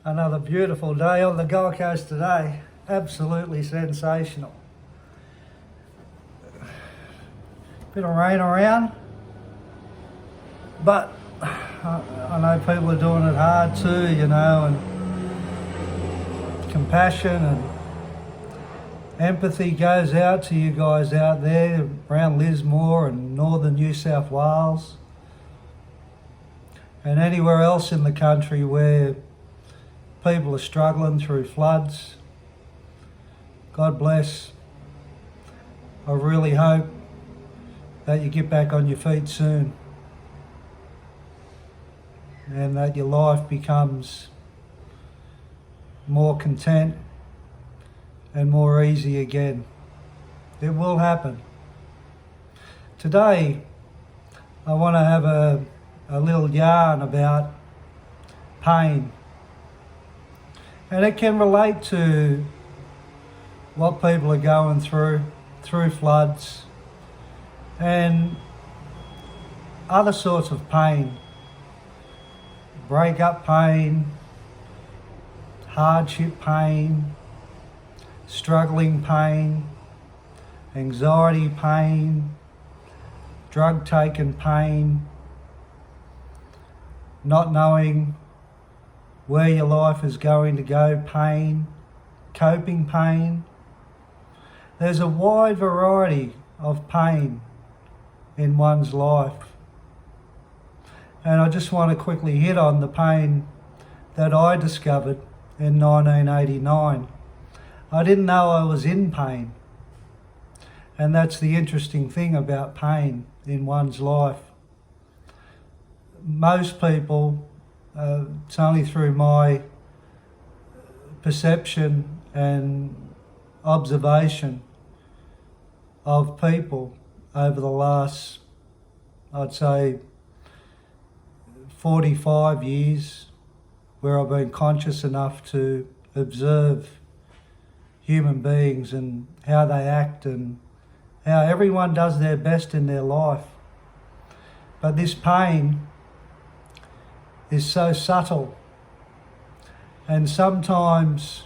Another beautiful day on the Gold Coast today. Absolutely sensational. Bit of rain around, but I know people are doing it hard too, and compassion and empathy goes out to you guys out there around Lismore and northern New South Wales and anywhere else in the country where people are struggling through floods. God bless. I really hope that you get back on your feet soon and that your life becomes more content and more easy again. It will happen. Today, I want to have a little yarn about pain. And it can relate to what people are going through floods and other sorts of pain. Breakup pain, hardship pain, struggling pain, anxiety pain, drug taking pain, not knowing where your life is going to go pain, coping pain. There's a wide variety of pain in one's life. And I just want to quickly hit on the pain that I discovered in 1989. I didn't know I was in pain. And that's the interesting thing about pain in one's life. Most people, it's only through my perception and observation of people over the last, I'd say, 45 years, where I've been conscious enough to observe human beings and how they act and how everyone does their best in their life. But this pain is so subtle, and sometimes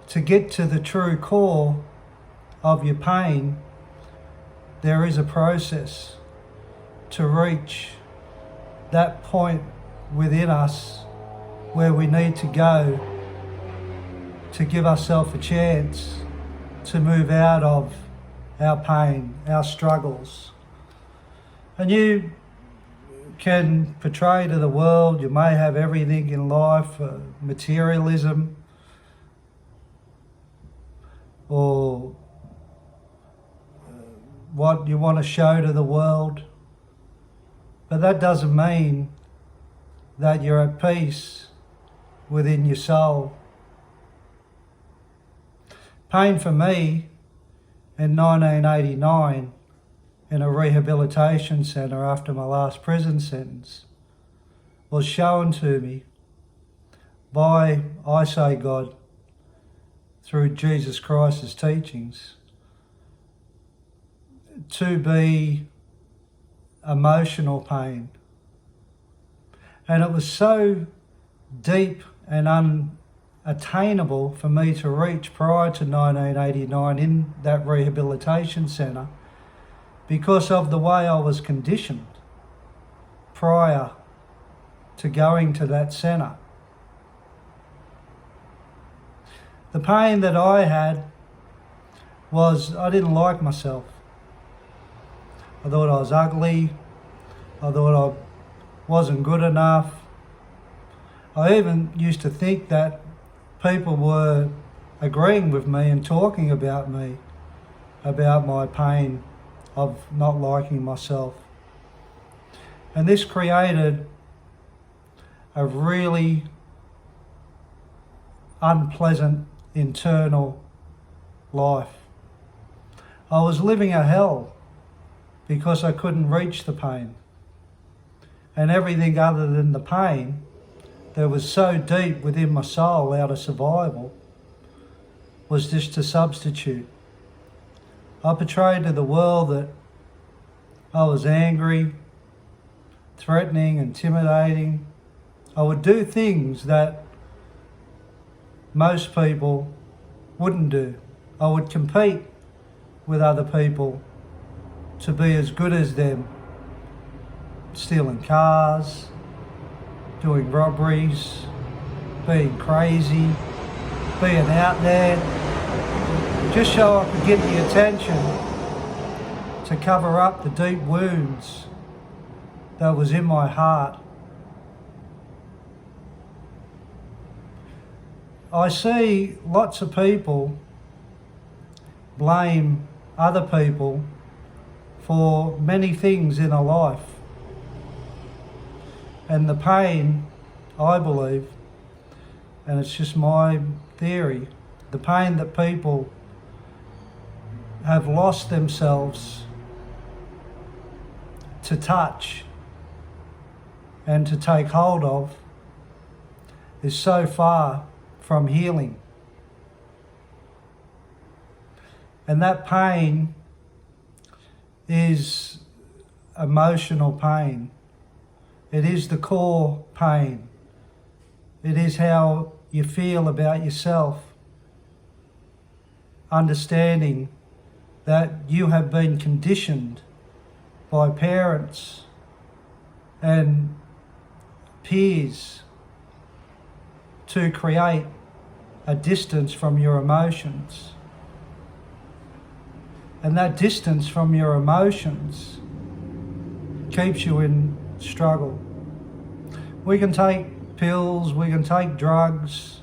to get to the true core of your pain, there is a process to reach that point within us where we need to go to give ourselves a chance to move out of our pain, our struggles. And you can portray to the world, you may have everything in life, materialism, or what you want to show to the world. But that doesn't mean that you're at peace within your soul. Pain for me in 1989 in a rehabilitation centre after my last prison sentence was shown to me by, I say, God, through Jesus Christ's teachings, to be emotional pain. And it was so deep and unattainable for me to reach prior to 1989 in that rehabilitation centre because of the way I was conditioned prior to going to that centre. The pain that I had was I didn't like myself. I thought I was ugly. I thought I wasn't good enough. I even used to think that people were agreeing with me and talking about me, about my pain of not liking myself. And this created a really unpleasant internal life. I was living a hell because I couldn't reach the pain. And everything other than the pain that was so deep within my soul out of survival was just a substitute. I portrayed to the world that I was angry, threatening, intimidating. I would do things that most people wouldn't do. I would compete with other people to be as good as them, stealing cars, doing robberies, being crazy, being out there, just so I could get the attention to cover up the deep wounds that was in my heart. I see lots of people blame other people for many things in a life. And the pain, I believe, and it's just my theory, the pain that people have lost themselves to touch and to take hold of is so far from healing. And that pain is emotional pain. It is the core pain. It is how you feel about yourself. Understanding that you have been conditioned by parents and peers to create a distance from your emotions. And that distance from your emotions keeps you in struggle. We can take pills, we can take drugs,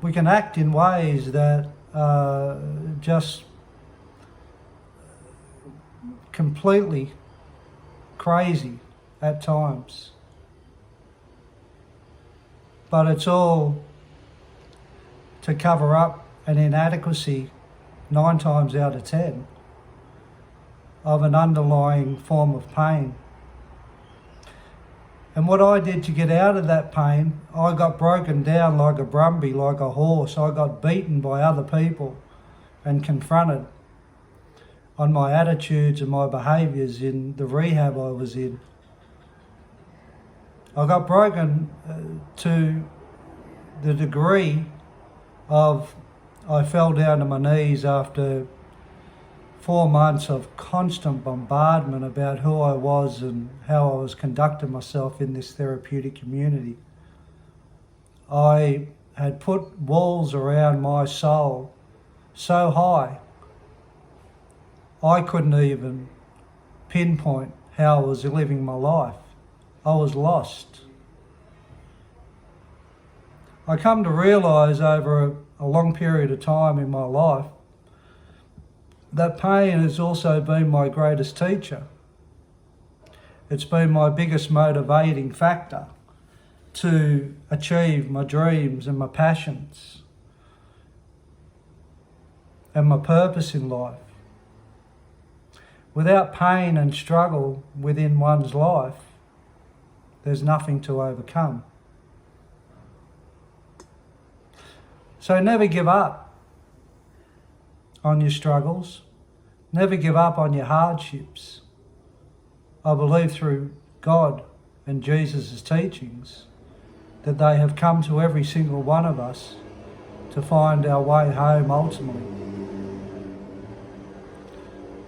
we can act in ways that are just completely crazy at times. But it's all to cover up an inadequacy 9 times out of 10 of an underlying form of pain. And what I did to get out of that pain, I got broken down like a Brumby, like a horse. I got beaten by other people and confronted on my attitudes and my behaviours in the rehab I was in. I got broken to the degree of I fell down to my knees after 4 months of constant bombardment about who I was and how I was conducting myself in this therapeutic community. I had put walls around my soul so high I couldn't even pinpoint how I was living my life. I was lost. I come to realise over a long period of time in my life that pain has also been my greatest teacher. It's been my biggest motivating factor to achieve my dreams and my passions and my purpose in life. Without pain and struggle within one's life, there's nothing to overcome. So never give up on your struggles. Never give up on your hardships. I believe through God and Jesus' teachings that they have come to every single one of us to find our way home ultimately.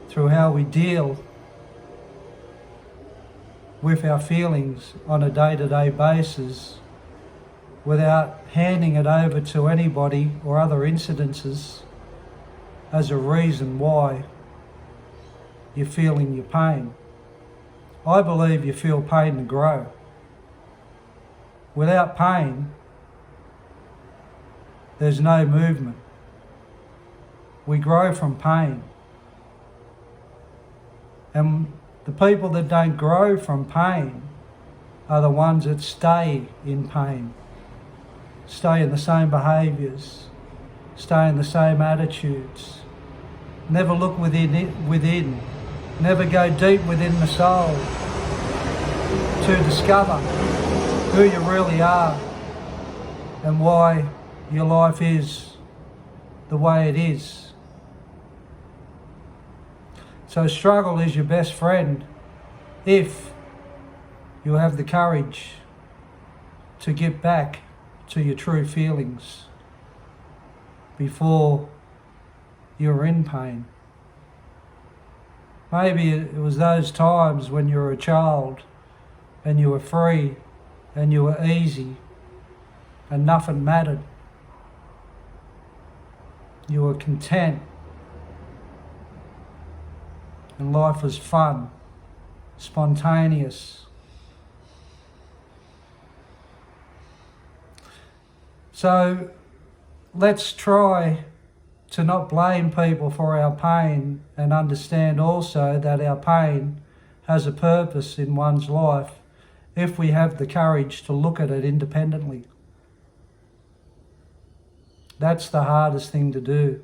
Through how we deal with our feelings on a day-to-day basis without handing it over to anybody or other incidences as a reason why you're feeling your pain. I believe you feel pain to grow. Without pain, there's no movement. We grow from pain. And the people that don't grow from pain are the ones that stay in pain, stay in the same behaviours, stay in the same attitudes, never look within, never go deep within the soul to discover who you really are and why your life is the way it is. So struggle is your best friend if you have the courage to get back to your true feelings before you were in pain. Maybe it was those times when you were a child and you were free and you were easy and nothing mattered. You were content and life was fun, spontaneous. So let's try to not blame people for our pain and understand also that our pain has a purpose in one's life if we have the courage to look at it independently. That's the hardest thing to do.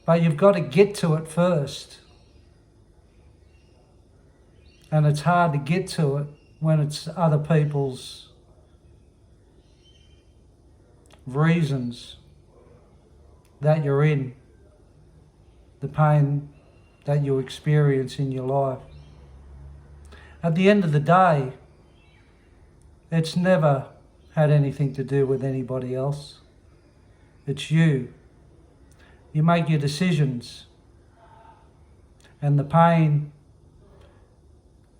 But you've got to get to it first. And it's hard to get to it when it's other people's reasons that you're in, the pain that you experience in your life. At the end of the day, it's never had anything to do with anybody else. It's you. You make your decisions. And the pain,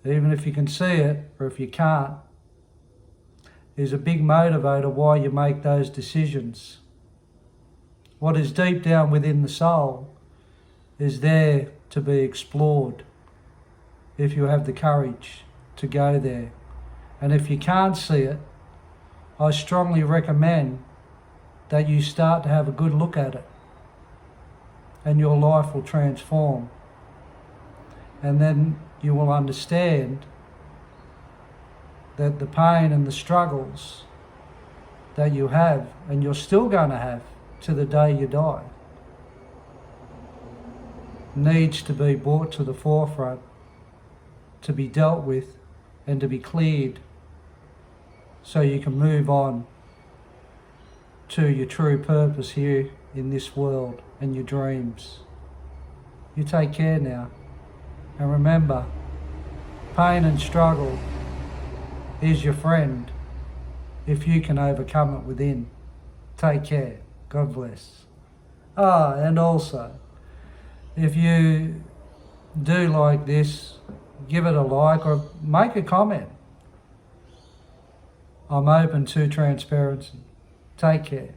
even if you can see it or if you can't, is a big motivator why you make those decisions. What is deep down within the soul is there to be explored if you have the courage to go there. And if you can't see it, I strongly recommend that you start to have a good look at it and your life will transform. And then you will understand that the pain and the struggles that you have and you're still going to have to the day you die needs to be brought to the forefront, to be dealt with and to be cleared so you can move on to your true purpose here in this world and your dreams. You take care now. And remember, pain and struggle is your friend if you can overcome it within. Take care. God bless. And also, if you do like this, give it a like or make a comment. I'm open to transparency. Take care.